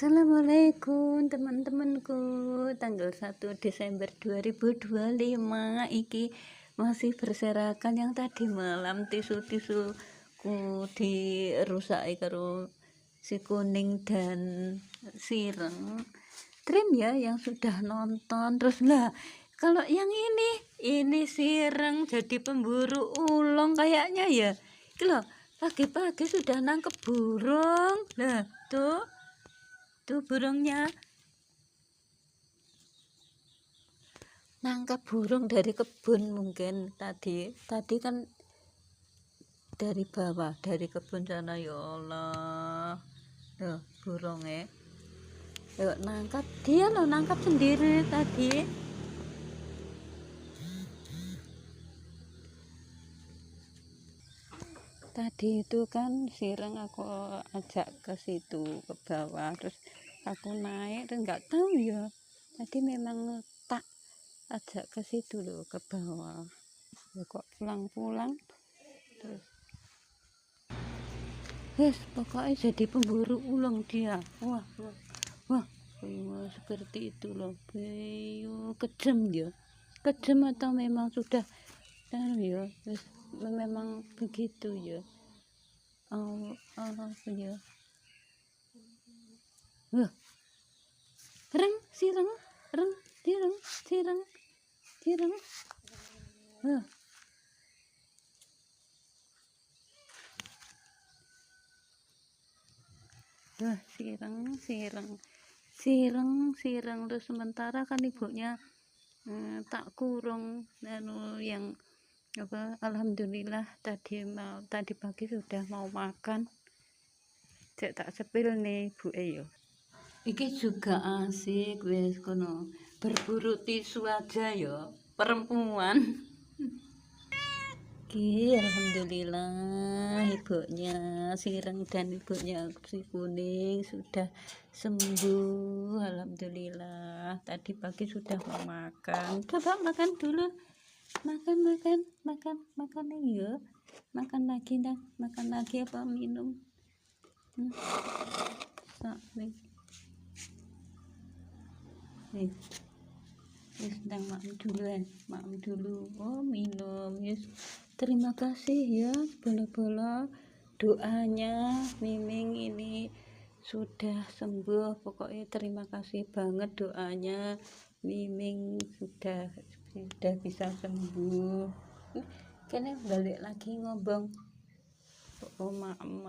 Assalamualaikum teman-temanku. Tanggal 1 Desember 2025 iki masih berserakan yang tadi malam tisu-tisuku dirusaki karo si kuning dan sireng. Trim ya yang sudah nonton. Terus lah kalau yang ini sireng jadi pemburu ulung kayaknya ya. Iki loh, pagi-pagi sudah nangkep burung. Nah, tuh burungnya nangkap burung dari kebun. Mungkin tadi kan dari bawah, dari kebun sana. Ya Allah, loh burungnya yuk nangkap, dia loh nangkap sendiri tadi. Itu kan sireng aku ajak ke situ ke bawah, terus aku naik dan nggak tahu ya tadi memang tak ajak ke situ loh, ke bawah. Ya kok pulang-pulang terus pokoknya jadi pemburu ulang dia. Wah, seperti itu loh. Kejam ya, kejam atau memang sudah ya memang begitu ya. Apa ya, sireng sireng terus sementara kan ibunya tak kurung yang apa. Alhamdulillah tadi pagi sudah mau makan. Cek tak sepil nih Bu yo. Iki juga asik wes kono berburu tisu aja yo perempuan. Alhamdulillah ibunya sireng dan ibunya si kuning sudah sembuh. Alhamdulillah tadi pagi sudah mau makan. Coba makan dulu, makan nih ya, makan lagi apa minum. Nih sedang makan dulu. Oh minum, yes. Terima kasih ya bola-bola doanya Miming ini sudah sembuh. Pokoknya terima kasih banget doanya Miming sudah bisa sembuh. Kene balik lagi ngobong. Oh maem